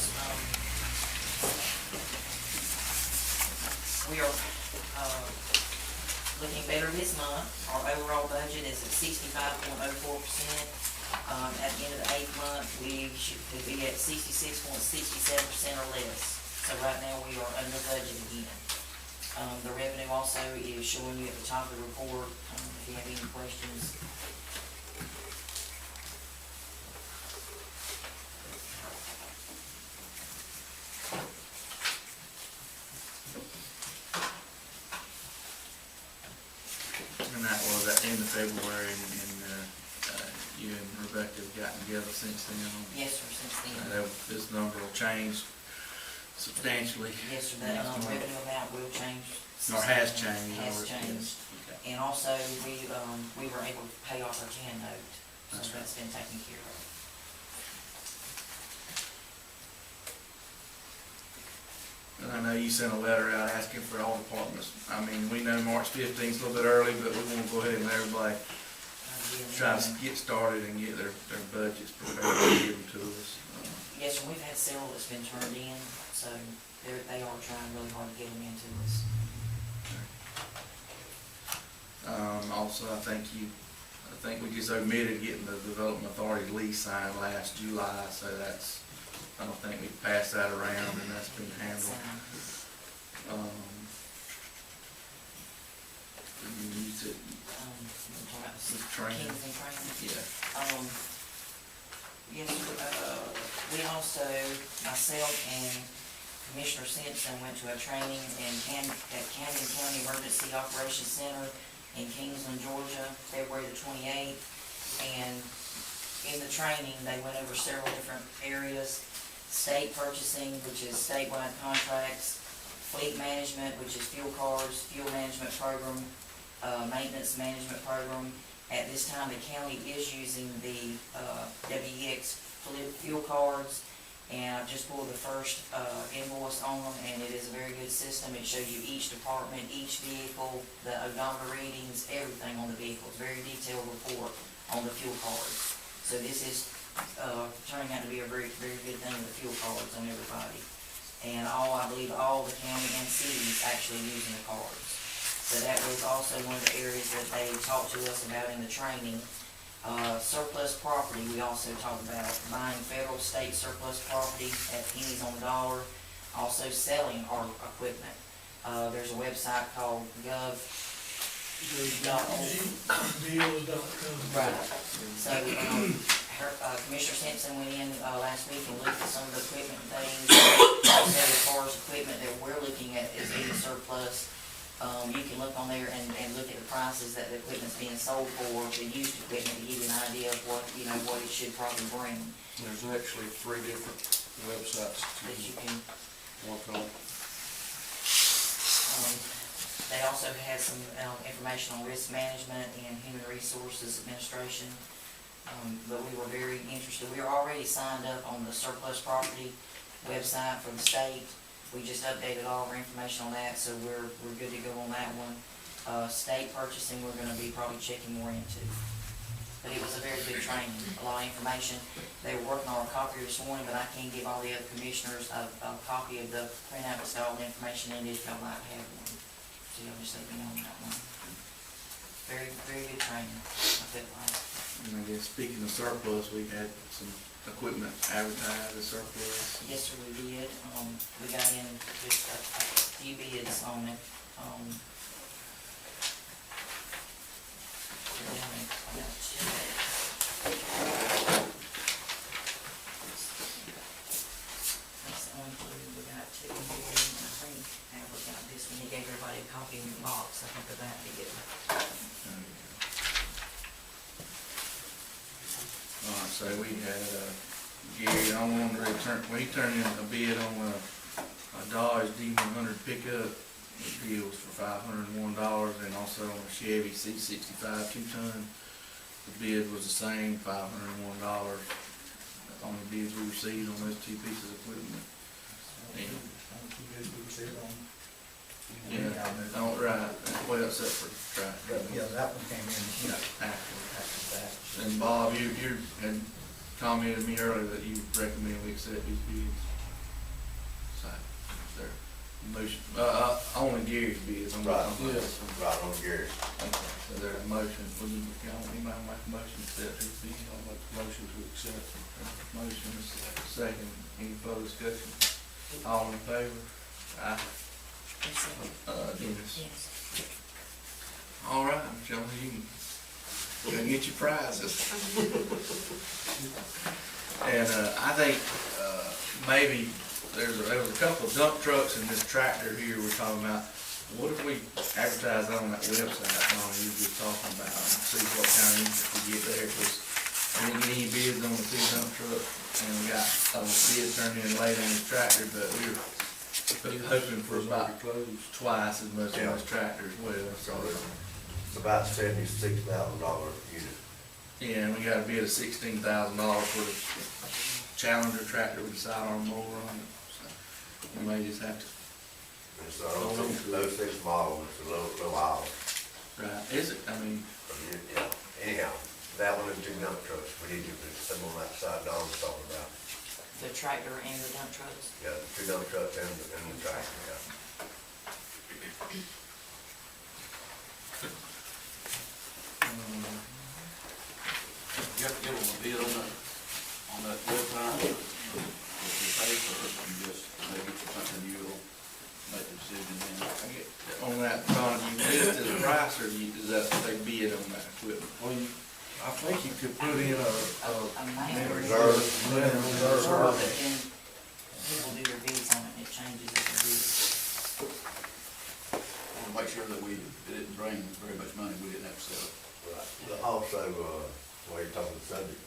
We are, looking better this month. Our overall budget is at 65.04%. At the end of the 8th month, we could be at 66.67% or less. So right now, we are under budget again. The revenue also is showing you at the top of the report, if you have any questions. And that was at the end of February, and you and Rebecca have gotten together since then. Yes, sir, since then. This number will change substantially. Yes, sir, that revenue amount will change. Or has changed. Has or- changed. Okay. And also, we were able to pay off our TAN note, so That's right. that's been taken care of. And I know you sent a letter out asking for all departments. I mean, we know March 15th is a little bit early, but we want to go ahead and let everybody try to get started and get their budgets prepared and give them to us. Yes, sir, we've had several that's been turned in, so they are trying really hard to get them into us. Also, I think we just omitted getting the Development Authority lease signed last July, so I don't think we passed that around and that's been handled. You said, with training. Kings and training. Yeah. Yes, we also, myself and Commissioner Simpson went to a training at Camden County Emergency Operations Center in Kingsland, Georgia, February the 28th. And in the training, they went over several different areas: state purchasing, which is statewide contracts; fleet management, which is fuel cards, fuel management program, maintenance management program. At this time, the county is using the WEX fuel cards, and I've just pulled the first invoice on them, and it is a very good system. It shows you each department, each vehicle, the odometer readings, everything on the vehicles. Very detailed report on the fuel cards. So this is turning out to be a very, very good thing, the fuel cards on everybody. And I believe all the county and cities actually using the cards. So that was also one of the areas that they talked to us about in the training. Surplus property, we also talked about buying federal, state surplus property at pennies on the dollar. Also selling our equipment. There's a website called gov.org. Right. So, Commissioner Simpson went in last week and looked at some of the equipment things. Also, as far as equipment that we're looking at is being surplus. You can look on there and look at the prices that the equipment's being sold for, the used equipment, to give you an idea of what it should probably bring. There's actually 3 different websites That you can, work on. they also had some information on risk management and human resources administration. But we were very interested. We were already signed up on the surplus property website for the state. We just updated all of our information on that, so we're good to go on that one. State purchasing, we're gonna be probably checking more into. But it was a very good training, a lot of information. They were working on a copier this morning, but I can't give all the other commissioners a copy of the printout with all the information in it if y'all might have one. So y'all just let me know on that one. Very, very good training, I felt like. And I guess speaking of surplus, we had some equipment advertised as surplus. Yes, sir, we did. We got in just a few bids on it. That's the only clue we got two here, and I think Albert got this one. He gave everybody a copy in the box, I think of that bid. Alright, so we had, Gary, I wanted to we turned in a bid on a Dodge D100 pickup. The deal was for $501, and also on a Chevy C65 2-ton. The bid was the same, $501. That's on the bids we received on those two pieces of equipment. And, yeah, oh, right, well, except for tractor. Yeah, that one came in, You know, after that. And Bob, you had commented to me earlier that you recommend we accept these bids. So, there. Motion, only Gary's bids, I'm Right, not. right on Gary. Okay, so there's a motion, anybody make a motion to accept his bid? I'll make a motion to accept. Motion is second, any further discussion? All in favor? Aye. Dennis. Yes. All right, gentlemen, you can get your prizes. And, I think, maybe there was a couple of dump trucks and this tractor here we're talking about. What if we advertise that on that website, you were just talking about, and see what kind of interest we get there? Because we didn't get any bids on the two dump trucks, and we got a bid turned in late on this tractor, but we were hoping for about twice as much on this tractor as well, so. It's about $76,000 unit. Yeah, and we got a bid of $16,000 for the Challenger tractor with the sidearm mower on it, so we may just have to. It's a low six model, it's a low aisle. Right, is it, I mean, Yeah, anyhow, that one and two dump trucks, we need to put some on that side Don was talking about. The tractor and the dump trucks. Yeah, two dump trucks and the tractor, yeah. You have to give them a bid on that website, if you pay for it, you just, maybe it's something you'll make a decision in. I get, on that, Don, you list the price, or is that they bid on that equipment? Well, I think you could put in a Man reserve. reserve, but then people do their bids on it, and it changes every bid. I want to make sure that it didn't bring very much money, we didn't have to sell it. Right. But also, while you're talking the subject,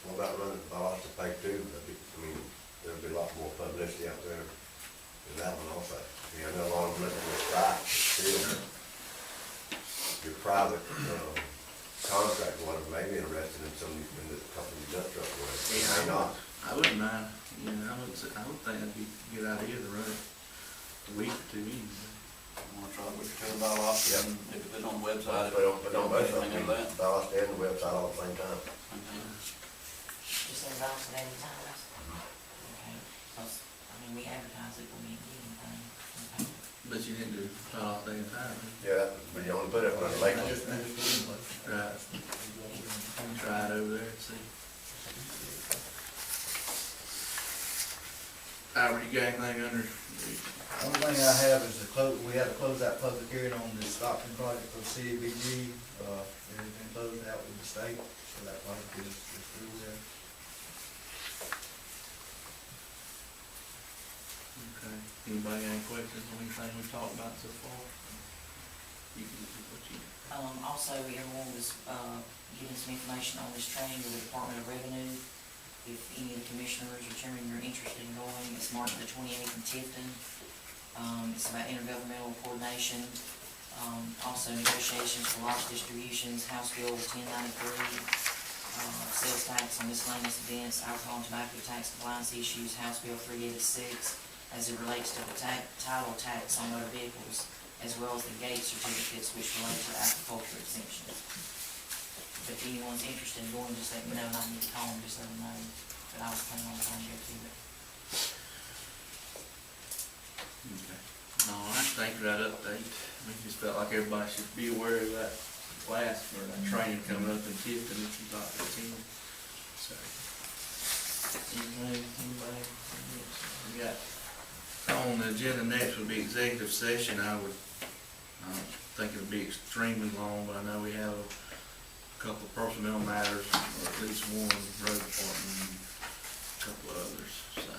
what about running the boss to pay too? There'll be a lot more publicity out there than that one also. I know a lot of them looking at price, but still, your private, contract, whatever, may be interested in some, in the company dump truck, or may not. I wouldn't mind, I would think that'd be a good idea to run it a week or two in. I want to try to tell about option, if it's on the website. But don't both of them, anything of that. boss and the website all at the same time. Just as often at a time. Okay, because, we advertise it, but we didn't get anything. Okay. But you didn't do it all at the same time. Yeah, but you only put it on the lake. Right. Try it over there and see. Albert, you got anything under? Only thing I have is we had to close that public hearing on the Stockton project for CBG. Everything closed out with the state, so that project is through there. Okay, anybody got any questions on anything we've talked about so far? You can do what you. Also, everyone was, getting some information on this training with the Department of Revenue. If any of the commissioners or chairman are interested in going, it's March the 28th in Tifton. It's about intergovernmental coordination, also negotiations for loss distributions, House Bill 1093, sales tax on miscellaneous events, alcohol and tobacco tax compliance issues, House Bill 386, as it relates to the title tax on motor vehicles, as well as the gate certificates which relate to agriculture exemptions. If anyone's interested in going, just let me know, and I need to call them, just let them know, but I was planning on going to go to it. Okay. All right, thank you for that update. We just felt like everybody should be aware of that class for that training coming up in Tifton if you'd like to attend. So, anybody else? We got, on the agenda next would be executive session. I don't think it'll be extremely long, but I know we have a couple of personnel matters, or at least one road department and a couple of others, so.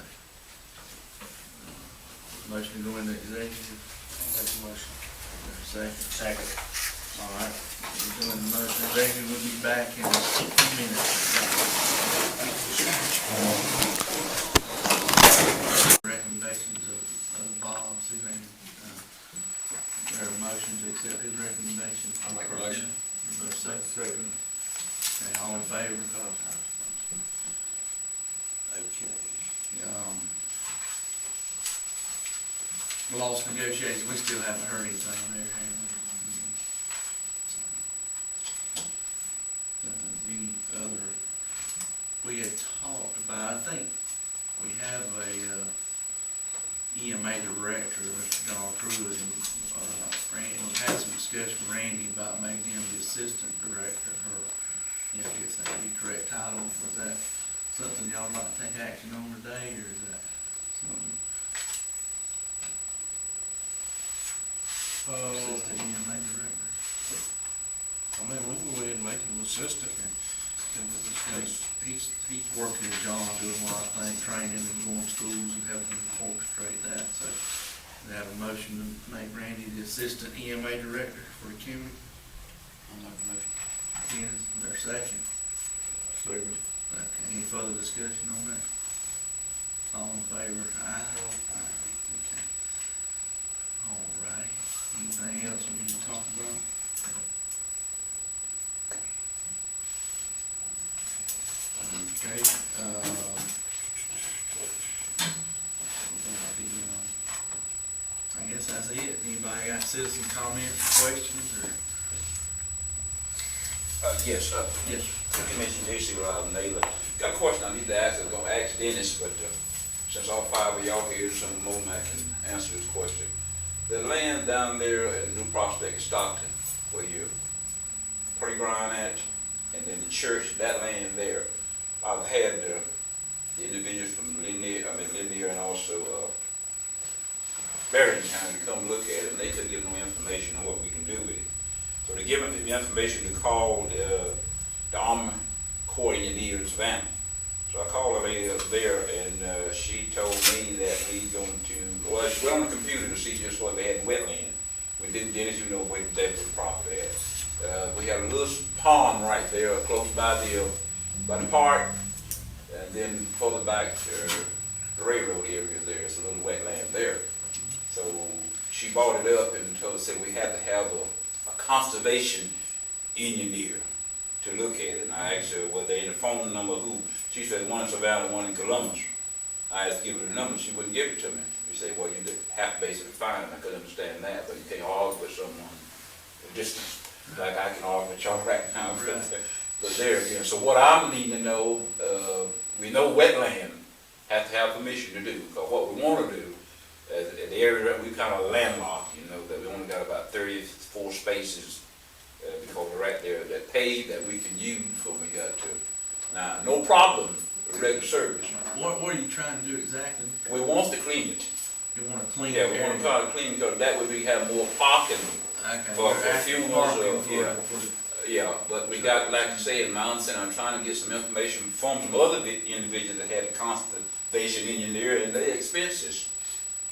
Motion to go into executive. Make a motion. Second. Second. All right, we're doing the motion executive, we'll be back in a few minutes. Recommendations of Bob, Suzanne, there a motion to accept his recommendation? I'll make a motion. Second. Okay, all in favor? Okay. Lost negotiations, we still haven't heard anything there, have we? Any other, we had talked about, I think we have a EMA director, Mr. John Pruitt, and Randy, we had some discussion with Randy about making him the assistant director, or, I guess that would be correct title. Was that something y'all might take action on today, or is that something? Assistant EMA director. I mean, we can go ahead and make him assistant. He's working with John, doing a lot of things, training and going to schools and helping orchestrate that, so we have a motion to make Randy the assistant EMA director for the county. I'll make a motion. Ken, is there a second? Second. Okay, any further discussion on that? All in favor? Aye. Okay. All right, anything else we need to talk about? Okay, I guess that's it. Anybody got citizen comments, questions, or? Yes, Yes. Commissioner J.C. Naylor. Got a question I need to ask. I was gonna ask Dennis, but since all five of y'all here, some of them I can answer this question. The land down there at New Prospect in Stockton, where your playground at, and then the church, that land there, I've had the individuals from Lanier and also Bergen County to come look at it, and they couldn't give no information on what we can do with it. So they give them the information to call the Army Corps engineer in Savannah. So I called a lady up there, and she told me that we're going to, well, she went on the computer to see just what they had in wetland. We didn't, Dennis, you know, where the depth of the property at. We had a little pond right there close by the park, and then further back the railroad area there, it's a little wetland there. So she bought it up and told us that we had to have a conservation engineer to look at it. And I asked her, were they in the phone number who? She said one in Savannah, one in Columbus. I asked to give her the number, she wouldn't give it to me. She said, well, you have to basically find it. I couldn't understand that, but you can't argue with someone a distance like I can argue with y'all right now. But there again, so what I'm needing to know, we know wetland have to have permission to do, because what we want to do, the area that we kind of landlocked, you know, that we only got about 34 spaces, because we're right there, that paved that we can use before we got to. Now, no problem with regular service. What are you trying to do exactly? We want to clean it. You want to clean it? Yeah, we want to try to clean, because that would be have more parking. Okay. For funerals, yeah. For Yeah, but we got, like I say, in my understanding, I'm trying to get some information from some other individuals that had a conservation engineer and their expenses.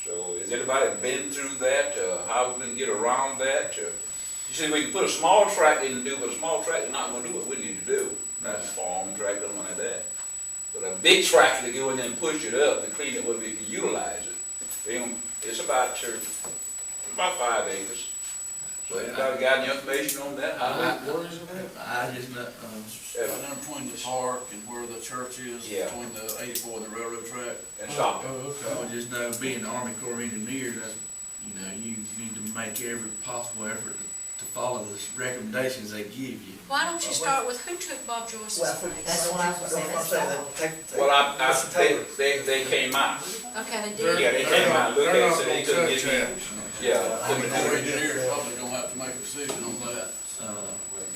So, has anybody been through that? How we can get around that? You see, we can put a small tractor in and do, but a small tractor not going to do what we need to do. Not a farm tractor, something like that. But a big tractor to go in there and push it up to clean it where we can utilize it. It's about 5 acres. So anybody got any information on that? Where is it at? I just, Right down between the park and where the church is, Yeah. between the 84 and the railroad track. And stop it. Oh, I okay. would just know, being the Army Corps of Engineers, that's, you know, you need to make every possible effort to follow the recommendations they give you. Why don't you start with who took Bob Joyce's place? That's what I was gonna say, Well, they came out. Okay, they did. Yeah, they came out, looked at it, said they couldn't get me. Yeah. Army Corps of Engineers probably gonna have to make a decision on that.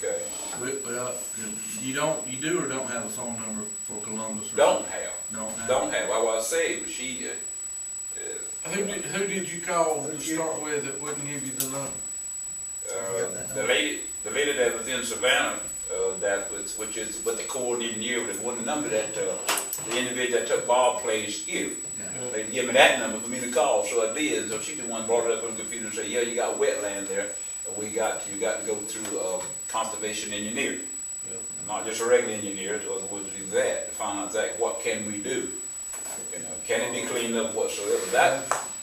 Okay. Well, you do or don't have a phone number for Columbus? Or Don't have. Don't have? I was saying, she, Who did you call to start with that wouldn't give you the number? the lady that was in Savannah, which is what the Corps engineer, the one number that, the individual that took Bob's place give. Yeah. They give me that number for me to call, so I did. So she the one brought it up on the computer and said, yeah, you got wetland there, and you got to go through conservation engineer. Not just a regular engineer, in other words, do that, to find out exactly what can we do. You know, can it be cleaned up whatsoever?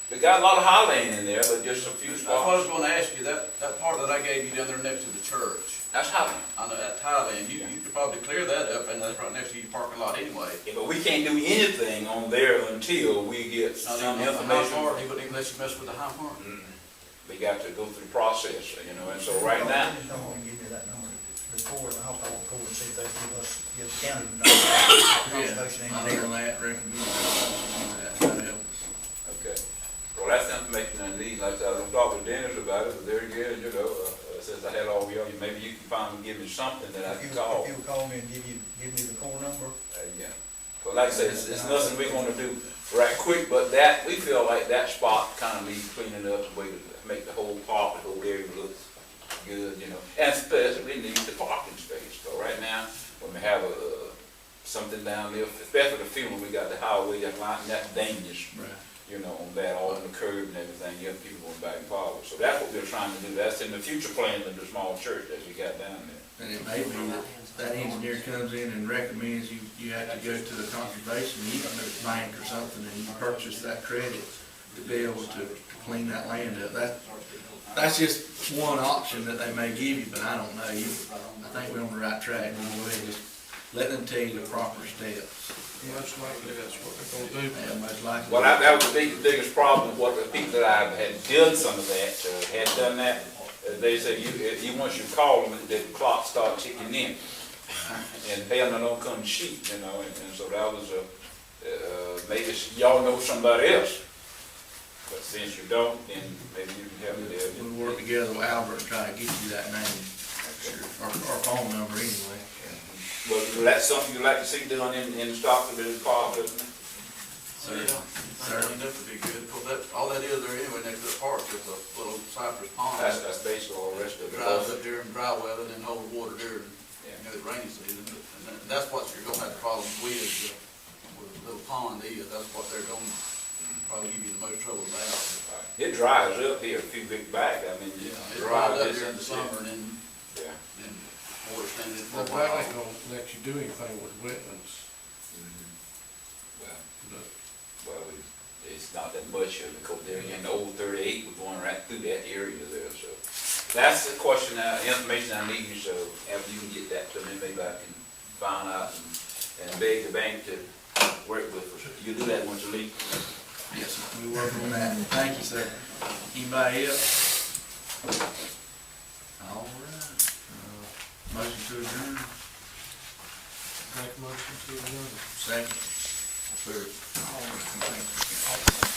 We got a lot of highland in there, but just a few That's what I was spots. gonna ask you, that part that I gave you down there next to the church, That's highland. I know, that Thailand, you could probably clear that up, and that's right next to your parking lot anyway. Yeah, but we can't do anything on there until we get Not some even on the high part, information. he wouldn't even let you mess with the high part. We got to go through the process, you know, and so right now, Just don't want to give me that number to the Corps, and I'll call the Corps and see if they give the county the number. Conservation I'll engineer. do that, recommend that help us. okay. Well, that's the information I need. Like I said, I was talking to Dennis about it, but there again, you know, since I had all y'all, maybe you can finally give me something that I If can you call. would call me and give me the Corps number, Yeah. But like I said, it's nothing we're gonna do right quick, but we feel like that spot kind of needs cleaning up, the way to make the whole park, the whole area look good, you know. And especially needs the parking space. So right now, when we have something down there, especially the funeral, we got the highway, that's dangerous. Right. You know, on that, all on the curb and everything, you have people going back and forward. So that's what we're trying to do. That's in the future plans of the small church that we got down there. And it may be that engineer comes in and recommends you have to go to the conservation bank or something, and you purchase that credit to be able to clean that land up. That's just one option that they may give you, but I don't know. I think we're on the right track. We'll go ahead and just let them tell you the proper steps. Most likely that's what they're gonna do. Yeah, most likely. Well, that was the biggest problem, what the people that I had done some of that, had done that, they said, once you call them, the clock start ticking in. And paying them don't come cheap, you know, and so that was maybe y'all know somebody else. But since you don't, then maybe you can help me there. We'll work together with Albert and try to get you that name, or phone number anyway. Well, that's something you'd like to see done in Stockton, in the park, isn't it? So, yeah, I think that would be good, because all that is there anyway, next to the park, is a little cypress pond. That's basically all the rest of it. Dries up there in dry weather, and then hold the water there, in the rainy season, and that's what you're gonna have problems with the little pond is, that's what they're gonna probably give you the most trouble about. It dries up here a few weeks back, I mean, Yeah, it it dries dries up this there in and the the summer, and then, Yeah. then water standing for But a that while. ain't gonna let you do anything with wetlands. Well, it's not that much of it, because there in the old 38, we're going right through that area there, so. That's the question, information I need, so after you can get that to me, maybe I can find out and beg the bank to work with us. You do that once you leave. Yes, sir. We work on that. Thank you, sir. Anybody else? All right. Motion to adjourn. Make a motion to adjourn. Second. Third. All right. Thank you.